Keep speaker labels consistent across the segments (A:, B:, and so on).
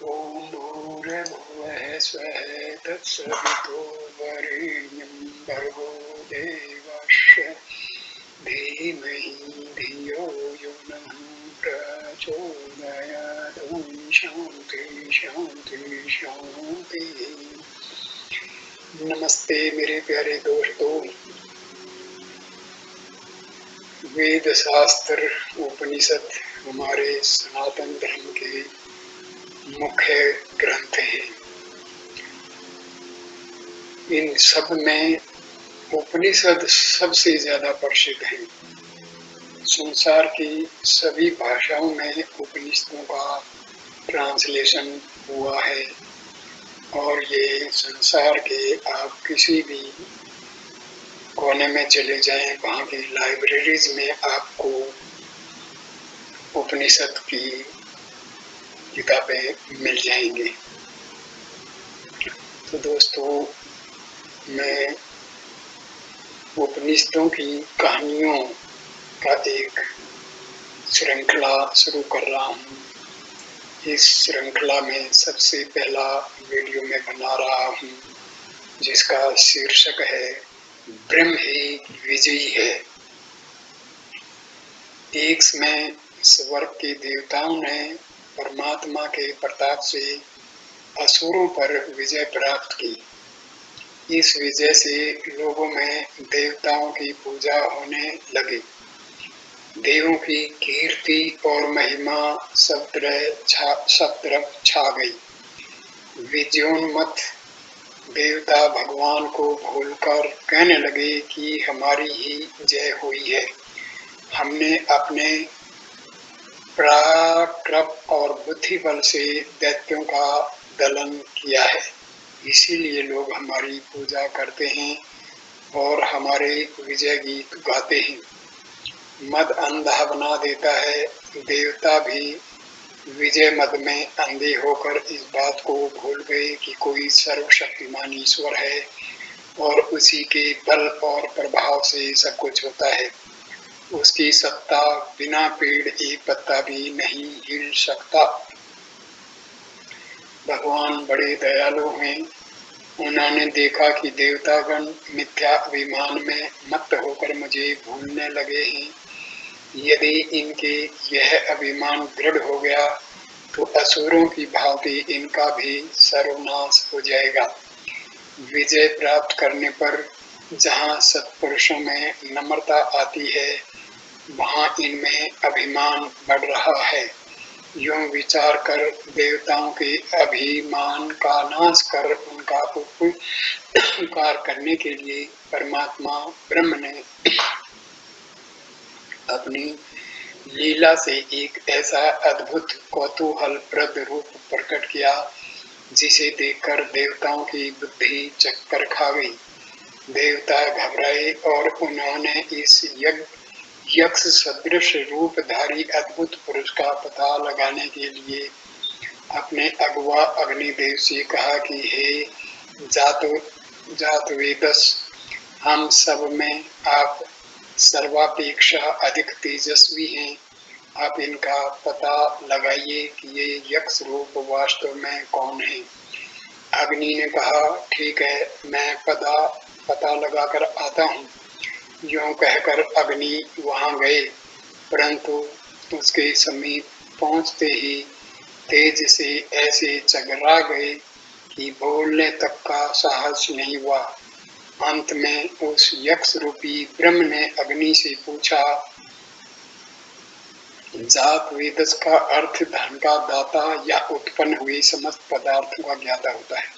A: ॐ भूर्भुवः स्वः तत्सवितुर्वरेण्यं भर्गो देवस्य धीमहि धियो यो नः प्रचोदयात्। ॐ शान्ति शान्ति शान्ति। नमस्ते मेरे प्यारे दोस्तों। वेद शास्त्र उपनिषद हमारे सनातन धर्म के मुख्य ग्रंथ हैं। इन सब में उपनिषद सबसे ज्यादा प्रसिद्ध है। संसार की सभी भाषाओं में उपनिषदों का ट्रांसलेशन हुआ है और ये संसार के आप किसी भी कोने में चले जाएं, वहाँ की लाइब्रेरीज में आपको उपनिषद की किताबें मिल जाएंगी। तो दोस्तों, मैं उपनिषदों की कहानियों का एक श्रृंखला शुरू कर रहा हूँ। इस श्रृंखला में सबसे पहला वीडियो में बना रहा हूँ जिसका शीर्षक है ब्रह्म ही विजयी है। एक समय स्वर्ग के देवताओं ने परमात्मा के प्रताप से असुरों पर विजय प्राप्त की। इस विजय से लोगों में देवताओं की पूजा होने लगी। देवों की कीर्ति और महिमा सब तरफ छा गई। विजयोन्मत्त देवता भगवान को भूलकर कहने लगे कि हमारी ही जय हुई है। हमने अपने पराक्रम और बुद्धि बल से दैत्यों का दलन किया है, इसीलिए लोग हमारी पूजा करते हैं और हमारे विजय गीत गाते हैं। मद अंधा बना देता है। देवता भी विजय मद में अंधे होकर इस बात को भूल गए कि कोई सर्वशक्तिमान ईश्वर है और उसी के बल और प्रभाव से सब कुछ होता है। उसकी सत्ता बिना पेड़ एक पत्ता भी नहीं हिल सकता। भगवान बड़े दयालु हैं। उन्होंने देखा कि देवतागण मिथ्या अभिमान में मत्त होकर मुझे भूलने लगे हैं। यदि इनके यह अभिमान दृढ़ हो गया तो असुरों की भांति इनका भी सर्वनाश हो जाएगा। विजय प्राप्त करने पर जहाँ सत्पुरुषों में नम्रता आती है, वहाँ इनमें अभिमान बढ़ रहा है। यूं विचार कर देवताओं के अभिमान का नाश कर उनका उपकार करने के लिए परमात्मा ब्रह्म ने अपनी लीला से एक ऐसा अद्भुत कौतूहलप्रद रूप प्रकट किया जिसे देखकर देवताओं की बुद्धि चक्कर खा गई। देवता घबराए और उन्होंने इस यक्ष सदृश रूपधारी अद्भुत पुरुष का पता लगाने के लिए अपने अगुआ अग्निदेव से कहा कि हे जातवेदस, हम सब में आप सर्वापेक्षा अधिक तेजस्वी हैं। आप इनका पता लगाइए कि ये यक्ष रूप वास्तव में कौन है। अग्नि ने कहा, ठीक है, मैं पता लगाकर आता हूँ। यूं कहकर अग्नि वहां गए, परंतु उसके समीप पहुंचते ही तेज से ऐसे चकरा गए कि बोलने तक का साहस नहीं हुआ। अंत में उस यक्ष रूपी ब्रह्म ने अग्नि से पूछा, जात वेदस का अर्थ धन का दाता या उत्पन्न हुए समस्त पदार्थों का ज्ञाता होता है।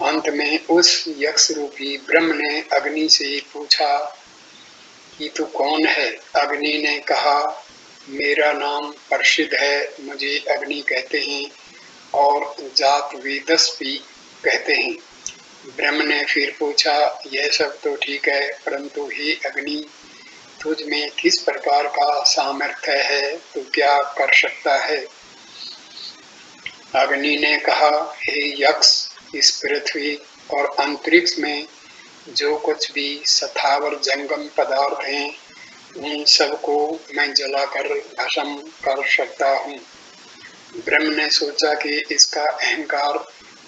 A: अंत में उस यक्ष रूपी ब्रह्म ने अग्नि से पूछा कि तू कौन है। अग्नि ने कहा, मेरा नाम प्रसिद्ध है, मुझे अग्नि कहते हैं और जात वेदस भी कहते हैं। ब्रह्म ने फिर पूछा, यह सब तो ठीक है, परंतु हे अग्नि, तुझ में किस प्रकार का सामर्थ्य है, तू क्या कर सकता है। अग्नि ने कहा, हे यक्ष, इस पृथ्वी और अंतरिक्ष में जो कुछ भी स्थावर जंगम पदार्थ हैं, उन सबको मैं जलाकर भस्म कर सकता हूँ। ब्रह्म ने सोचा कि इसका अहंकार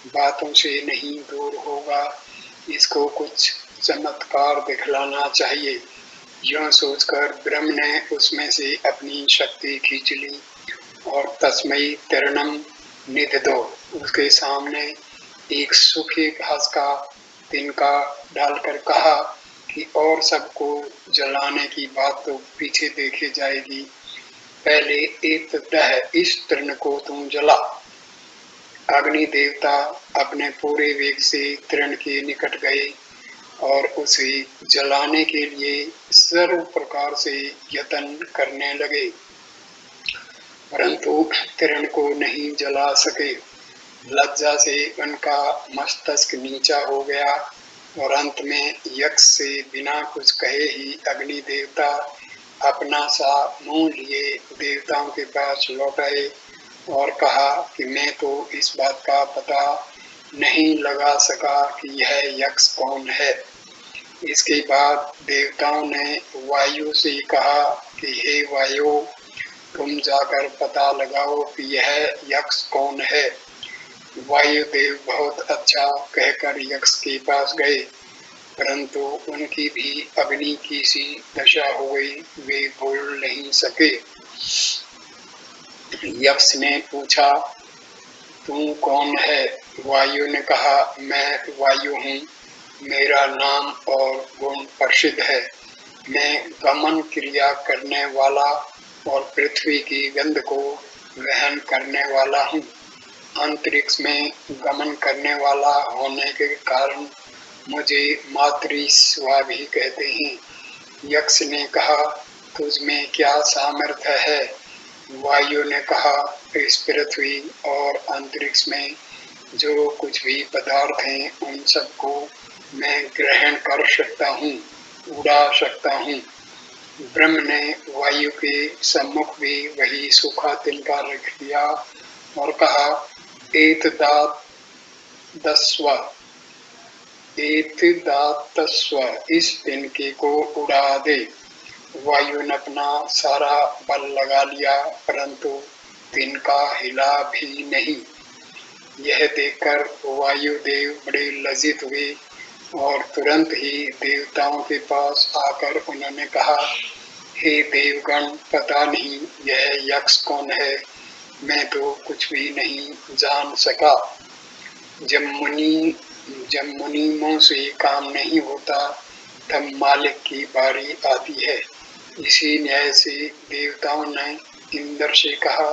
A: बातों से नहीं दूर होगा, इसको कुछ चमत्कार दिखलाना चाहिए। यूं सोचकर ब्रह्म ने उसमें से अपनी शक्ति खींच ली और तस्मै तरणम निधदो, उसके सामने एक सूखे घास का तिनका डालकर कहा कि और सबको जलाने की बात तो पीछे देखे जाएगी, पहले एक इस तृण को तुम जला। अग्नि देवता अपने पूरे वेग से तृण के निकट गए और उसे जलाने के लिए सर्व प्रकार से यत्न करने लगे, परंतु तृण को नहीं जला सके। लज्जा से उनका मस्तक नीचा हो गया और अंत में यक्ष से बिना कुछ कहे ही अग्नि देवता अपना सा मुंह लिए देवताओं के पास लौट आए और कहा कि मैं तो इस बात का पता नहीं लगा सका कि यह यक्ष कौन है। इसके बाद देवताओं ने वायु से कहा कि हे वायु, तुम जाकर पता लगाओ कि यह यक्ष कौन है। वायुदेव बहुत अच्छा कहकर यक्ष के पास गए, परंतु उनकी भी अग्नि की सी दशा हो गई, वे बोल नहीं सके। यक्ष ने पूछा, तू कौन है? वायु ने कहा, मैं वायु हूँ, मेरा नाम और गुण प्रसिद्ध है। मैं गमन क्रिया करने वाला और पृथ्वी की गंध को वहन करने वाला हूँ। अंतरिक्ष में गमन करने वाला होने के कारण मुझे मातृस्वा भी कहते हैं। यक्ष ने कहा, तुझ में क्या सामर्थ्य है? वायु ने कहा, इस पृथ्वी और अंतरिक्ष में जो कुछ भी पदार्थ हैं उन सबको मैं ग्रहण कर सकता हूँ, उड़ा सकता हूँ। ब्रह्म ने वायु के सम्मुख भी वही सूखा तिनका रख दिया और कहा, एतदातस्व, एतदातस्व, इस तिनके को उड़ा दे। वायु ने अपना सारा बल लगा लिया, परंतु तिनका हिला भी नहीं। यह देखकर वायुदेव बड़े लज्जित हुए और तुरंत ही देवताओं के पास आकर उन्होंने कहा, हे देवगण, पता नहीं यह यक्ष कौन है, मैं तो कुछ भी नहीं जान सका। जब मुनियों से काम नहीं होता तब मालिक की बारी आती है। इसी न्याय से देवताओं ने इंद्र से कहा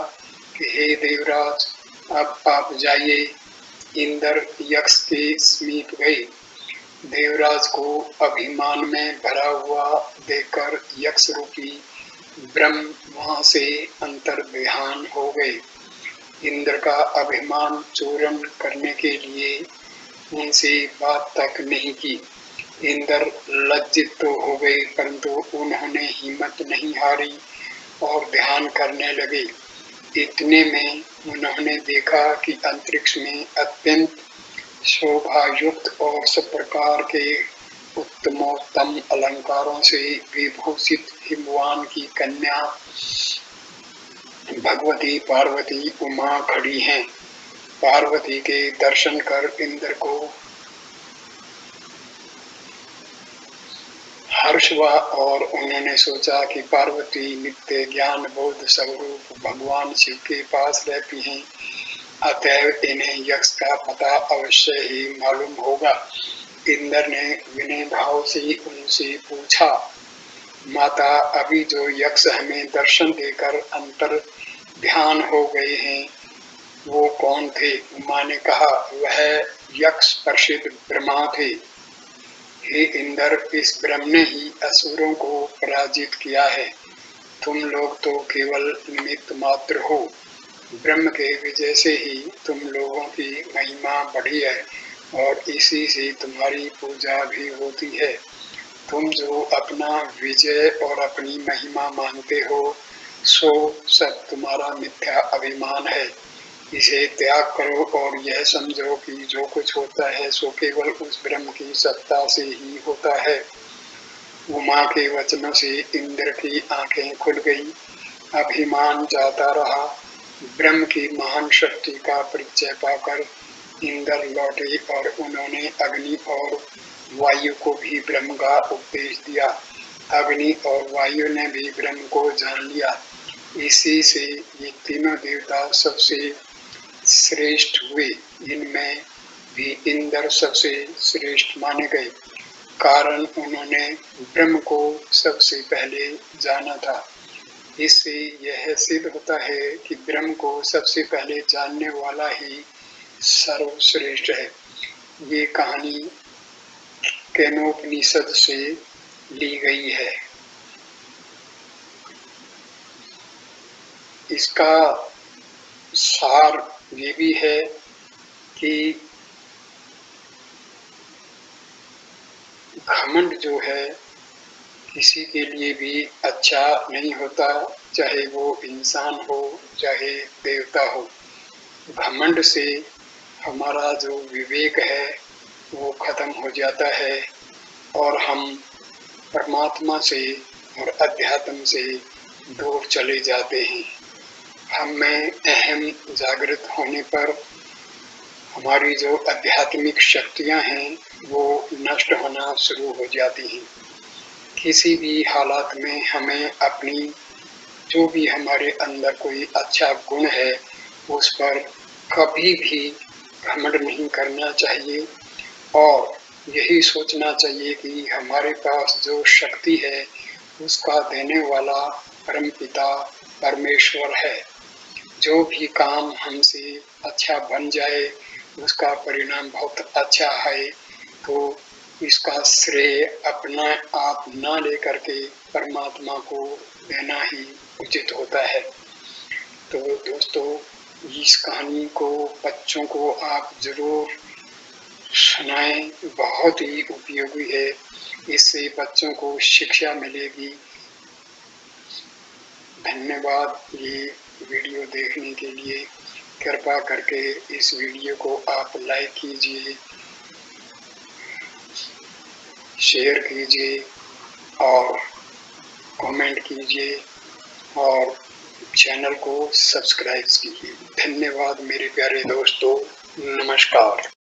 A: कि हे देवराज, अब आप जाइए। इंद्र यक्ष के समीप गए। देवराज को अभिमान में भरा हुआ देखकर यक्ष रूपी ब्रह्म वहां से अंतर्ध्यान हो गए। इंद्र का अभिमान चूर्ण करने के लिए उनसे बात तक नहीं की। इंद्र लज्जित तो हो गए, परंतु उन्होंने हिम्मत नहीं हारी और ध्यान करने लगे। इतने में उन्होंने देखा कि अंतरिक्ष में अत्यंत शोभायुक्त और सब प्रकार के उत्तमोत्तम अलंकारों से विभूषित हिमवान की कन्या भगवती पार्वती उमा खड़ी हैं। पार्वती के दर्शन कर इंद्र को हर्ष हुआ और उन्होंने सोचा कि पार्वती नित्य ज्ञान बोध स्वरूप भगवान शिव के पास रहती हैं, अतएव इन्हें यक्ष का पता अवश्य ही मालूम होगा। इंद्र ने विनय भाव से उनसे पूछा, माता, अभी जो यक्ष हमें दर्शन देकर अंतर ध्यान हो गए हैं वो कौन थे? उमा ने कहा, वह यक्ष प्रसिद्ध ब्रह्मा थे। हे इंद्र, इस ब्रह्म ने ही असुरों को पराजित किया है। तुम लोग तो केवल निमित्त मात्र हो। ब्रह्म के विजय से ही तुम लोगों की महिमा बढ़ी है और इसी से तुम्हारी पूजा भी होती है। तुम जो अपना विजय और अपनी महिमा मानते हो सो सब तुम्हारा मिथ्या अभिमान है। इसे त्याग करो और यह समझो कि जो कुछ होता है सो केवल उस ब्रह्म की सत्ता से ही होता है। उमा के वचनों से इंद्र की आंखें खुल गई। अभिमान जाता रहा ब्रह्म की महान शक्ति का परिचय पाकर इंद्र लौटे और उन्होंने अग्नि और वायु को भी ब्रह्म का उपदेश दिया। अग्नि और वायु ने भी ब्रह्म को जान लिया। इसी से ये तीनों देवता सबसे श्रेष्ठ हुए। इनमें भी इंद्र सबसे श्रेष्ठ माने गए, कारण उन्होंने ब्रह्म को सबसे पहले जाना था। इससे यह सिद्ध होता है कि ब्रह्म को सबसे पहले जानने वाला ही सर्वश्रेष्ठ है। ये कहानी केनोपनिषद से ली गई है। इसका सार ये भी है कि घमंड जो है किसी के लिए भी अच्छा नहीं होता, चाहे वो इंसान हो चाहे देवता हो। घमंड से हमारा जो विवेक है वो खत्म हो जाता है और हम परमात्मा से और अध्यात्म से दूर चले जाते हैं। हम में अहम जागृत होने पर हमारी जो आध्यात्मिक शक्तियां हैं वो नष्ट होना शुरू हो जाती हैं। किसी भी हालात में हमें अपनी जो भी हमारे अंदर कोई अच्छा गुण है उस पर कभी भी घमंड नहीं करना चाहिए और यही सोचना चाहिए कि हमारे पास जो शक्ति है उसका देने वाला परमपिता परमेश्वर है। जो भी काम हमसे अच्छा बन जाए उसका परिणाम बहुत अच्छा है, तो इसका श्रेय अपना आप ना लेकर के परमात्मा को देना ही उचित होता है। तो दोस्तों, इस कहानी को बच्चों को आप जरूर सुनाएं, बहुत ही उपयोगी है। इससे बच्चों को शिक्षा मिलेगी। धन्यवाद ये वीडियो देखने के लिए। कृपया करके इस वीडियो को आप लाइक कीजिए, शेयर कीजिए और कमेंट कीजिए और चैनल को सब्सक्राइब कीजिए। धन्यवाद मेरे प्यारे दोस्तों, नमस्कार।